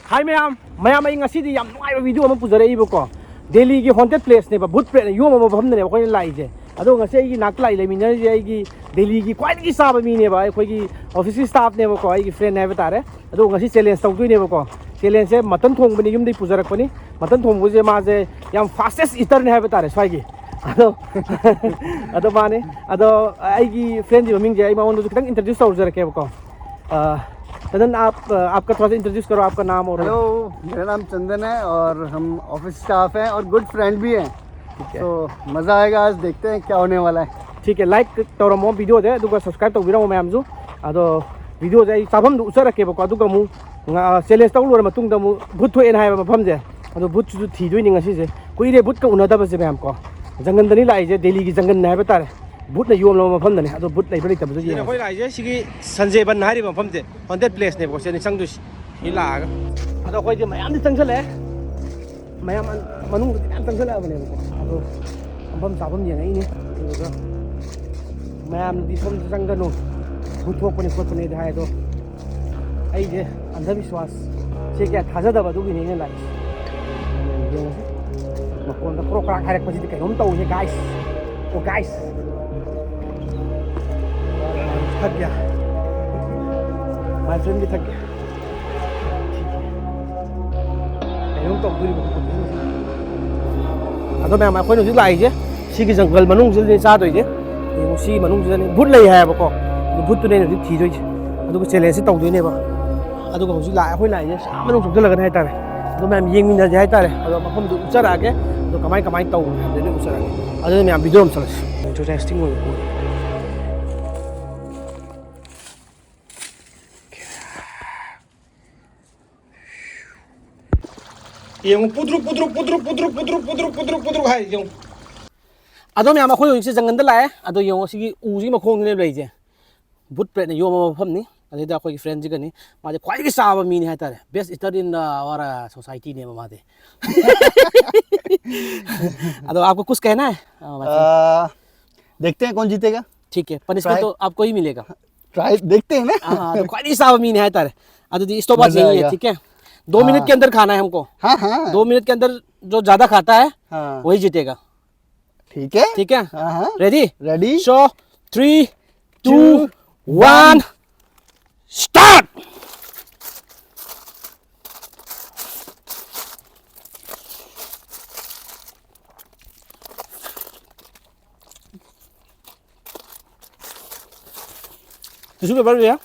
Hi ma'am ma'am I ngasi yam nuai video ama pujare ibako Delhi ki haunted place ne ba bhut pre yo ma bham ne ba khoi lai je ado ngasi ai nak lai le min je ai ki Delhi ki kwai ki sa ba mi ne ba khoi ki office staff ne ba ko ai ki friend ne ba tare ado ngasi challenge tau ne ba ko challenge se matan thong bani yum dei pujarak pani matan thong bu je ma je yam fastest eater ne ba tare swai ki ado ado mane ado ai ki friend ji ming je ai ma on du kitang introduce tau jara ke ba ko चंदन आपका थोड़ा सा introduce करो आपका नाम और। Hello मेरा नाम चंदन है और हम ऑफिस स्टाफ हैं और गुड फ्रेंड भी हैं। तो मज़ा आएगा आज देखते हैं क्या होने वाला है। ठीक है लाइक तौरमो वीडियो दे दुगा सब्सक्राइब तौबिरमो मैमजु अदो वीडियो दे चाफम दु उसरकेबको अदुगा मु चैलेंज तौलोर मतुंग दमु भूत थोएन हाय मफम जे अदो भूत सु थीदोइ निंग असिसे कुइरे भूत का उनदब जे मैम को जंगल दनी लाई जे दिल्ली की जंगल नाय बतारे भूत न योम लो मफम दने अदो भूत लाई बलि तब जे ने कोइ लाई जे सिगी संजय बन हारि मफम जे हॉन्टेड प्लेस ने को से नि संग दुस हि लाग अदो कोइ जे मयाम दि संगले मयाम मनुंग दि संगले बने अदो मफम साबम जे नइ ने मैम दि सम संगदनो भूत थोकने खोतने हाय दो ai je अंधविश्वास से क्या थाजदब दुगी ने लाई मकोन द प्रो क्राक हारक पछि कइम तौ हे गाइस ओ गाइस थक गया माय फ्रेंड भी थक गया कइम तौ दुरी बहुत अदो मैम अखोइन हुजि लाई जे सिगी जंगल मनुंग जे चा दोइ जे यो सी मनुंग जे भूत लई हाय बको भूत ने हुजि थि दोइ जे अदुगो चैलेंज से तौ दोइ ने बा अदुगो हुजि लाई अखोइ लाई जे सा मनुंग सुक लगन हाय तारे अदो मैम येंग मिन जे हाय तारे अदो मफम दु उचरा के अदो कमाई कमाई तौ जे उचरा के अदो मैम वीडियो हम चलस इंटरेस्टिंग हो yung pudruk hai yung ado me ama khoi yung se jangan da lai ado yung sigi uji ma khong ne lai je but pre ne yo ma pham ni ade da khoi friend ji ga ni ma je khwai ki sa ba mi ni hai ta best star in our society ne ma de ado आपको कुछ कहना है देखते हैं कौन जीतेगा। ठीक है पनिशमेंट तो आपको ही मिलेगा ट्राई देखते हैं ना। हां तो खwai ki sa ba mi ni hai ta ado di stop नहीं है ठीक है 2 मिनट के अंदर खाना है हमको। हाँ हाँ 2 मिनट के अंदर जो ज्यादा खाता है हाँ। वही जीतेगा। ठीक है ठीक है हाँ ready ready so 3 2 1 start. Tissue paper भी है।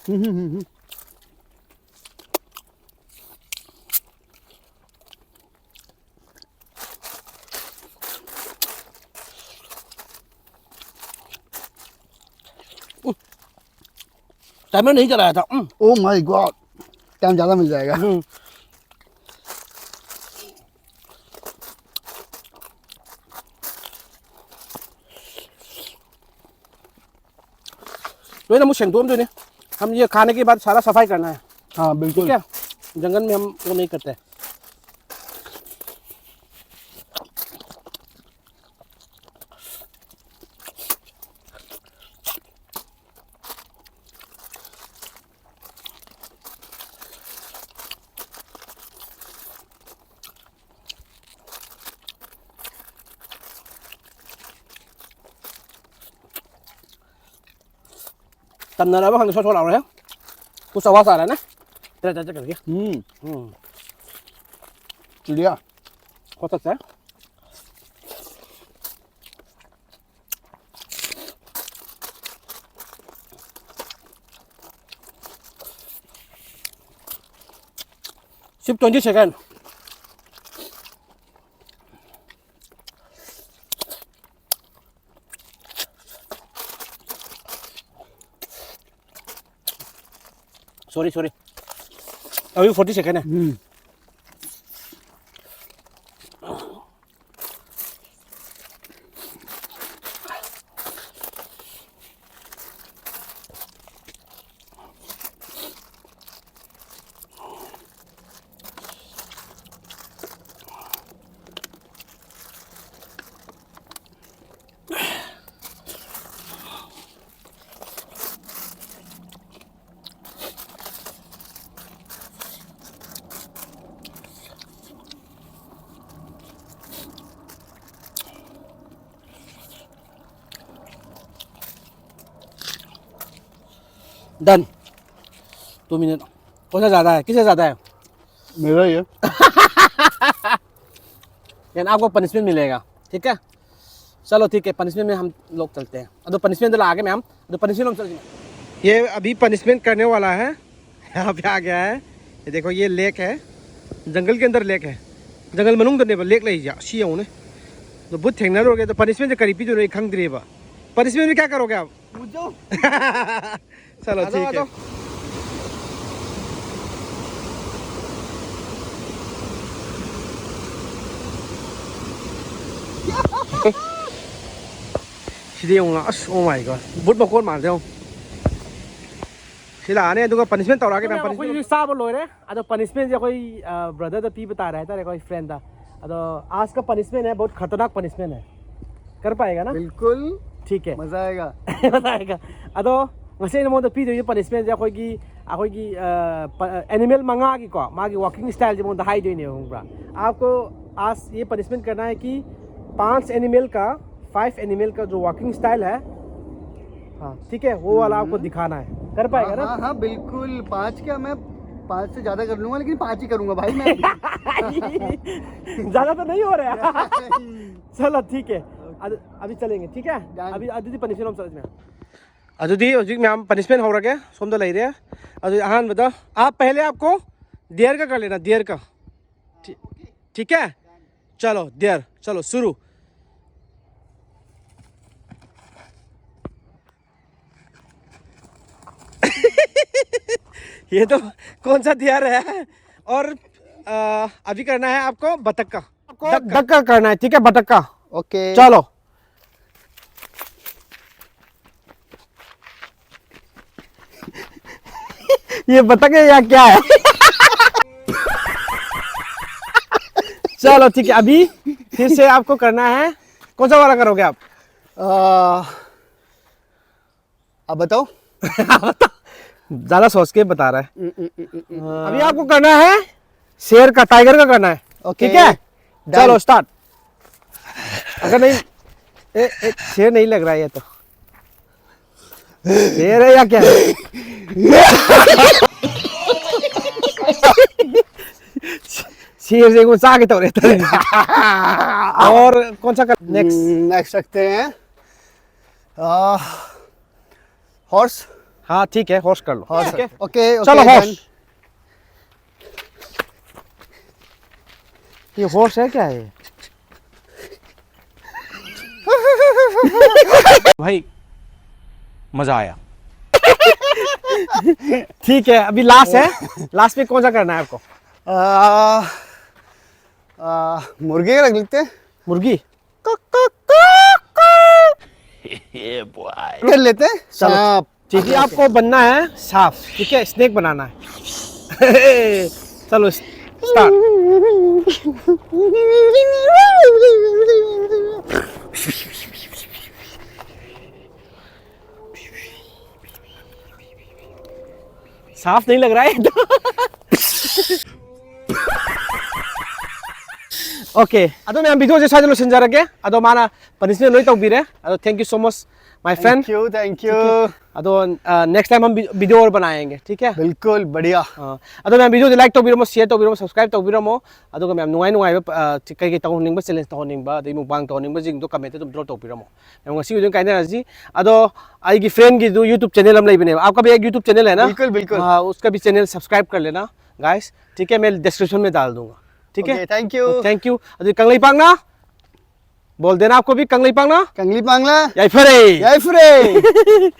टाइमर नहीं चलाया था। ओह माय गॉड टाइम ज़्यादा मिल जाएगा। तो ना मुझे सेंटोम जो ने हम ये खाने के बाद सारा सफाई करना है। हाँ बिल्कुल क्या जंगल में हम वो नहीं करते। tầm nào đó bác hàng cho nào đấy cô sao bao giờ đấy nè đây đây đây kia चिड़िया có thật đấy ship 20 second sorry अभी 40 सेकंड है। डन 2 मिनट कौन सा ज़्यादा है किससे ज़्यादा है मेरा ही है यानी आपको पनिशमेंट मिलेगा ठीक है चलो ठीक है पनिशमेंट में हम लोग चलते हैं तो पनिशमेंट आगे में हम तो पनिशमेंट हम चलते ये अभी पनिशमेंट करने वाला है यहाँ पे आ गया है ये देखो ये लेक है जंगल के अंदर लेक है जंगल मनुंग दने लेक ले जा सी ने तो बुत थेंगनरोगे तो पनिशमेंट से करीबी जो नहीं खंगद्रेबा पनिशमेंट में क्या करोगे आप चलो ठीक है सीधे होगा ओ माय गॉड बुत बकोर मार दो सिलाने दुगा पनिशमेंट तौरा के पनिशमेंट साब लोरे अदो पनिशमेंट जे कोई ब्रदर दा पी बता रहा है तारे कोई फ्रेंड दा अदो आज का पनिशमेंट है बहुत खतरनाक पनिशमेंट है कर पाएगा ना बिल्कुल ठीक है मजा आएगा मजा आएगा अदो ngase mo da pi de punishment ja akoi gi animal manga gi ko magi walking style je mo da hai doi ne hongra आपको आज ये पनिशमेंट करना है कि 5 एनिमल का 5 एनिमल का जो वॉकिंग स्टाइल है हाँ ठीक है वो वाला आपको दिखाना है कर पाएगा ना हाँ बिल्कुल 5 क्या मैं 5 से ज्यादा कर लूंगा लेकिन 5 ही करूंगा भाई मैं ज्यादा तो नहीं हो रहा है चलो ठीक है अभी चलेंगे ठीक है अभी अदुदी पनिशमेंट हम समझ में अदुदी हजिक में हम पनिशमेंट हो रहा है सोमदा ले रहे अदु अहान बता आप पहले आपको देर का कर लेना देर का ठीक है चलो देर चलो शुरू ये तो कौन सा दियर है और अभी करना है आपको बतख का डक का करना है ठीक है बतख का ओके चलो ये बतख है या क्या है चलो ठीक है अभी फिर से आपको करना है कौन सा वाला करोगे आप अब बताओ ज्यादा सोच के बता रहा है अभी आपको करना है शेर का टाइगर का करना है ओके ठीक है चलो स्टार्ट अगर नहीं शेर नहीं लग रहा है ये तो शेर है या क्या है शेर से कुछ आगे तो रहता है और कौन सा नेक्स्ट रखते हैं हॉर्स हाँ ठीक है हॉर्स कर लो हॉर्स ओके चलो हॉर्स ये हॉर्स है क्या है भाई मजा आया ठीक है अभी लास्ट है लास्ट में कौन सा करना है आपको मुर्गे रख लेते हैं मुर्गी कर लेते हैं सांप ठीक है आपको बनना है सांप ठीक है स्नेक बनाना है चलो स्टार्ट साफ नहीं लग रहा है ओके अदो मैं वीडियो जे साइड लो संजरगे अदो माना पनिशमेंट लोई तौबिरे अदो thank you so much my friend thank you अदो नेक्स्ट टाइम हम वीडियो और बनाएंगे ठीक है बिल्कुल बढ़िया अदो मैं वीडियो लाइक तौबिरमो शेयर तौबिरमो सब्सक्राइब तौबिरमो अदो मैं नुवाई नुवाई कई कई तौनिंग चैलेंज तौनिंग अदई मुबांग तौनिंग जिंग दो कमेंट तुम ड्रॉ तौबिरमो मैं ngasi उजन काइना जी अदो आई की फ्रेंड की जो YouTube चैनल हम लेबने आपका भी एक YouTube चैनल है ना बिल्कुल बिल्कुल हां उसका भी चैनल सब्सक्राइब कर लेना गाइस ठीक है मैं डिस्क्रिप्शन में डाल दूंगा ठीक है थैंक यू अदो कंगलई पांगना बोल देना आपको भी कंगलई पांगना कंगली पांगला याई फरे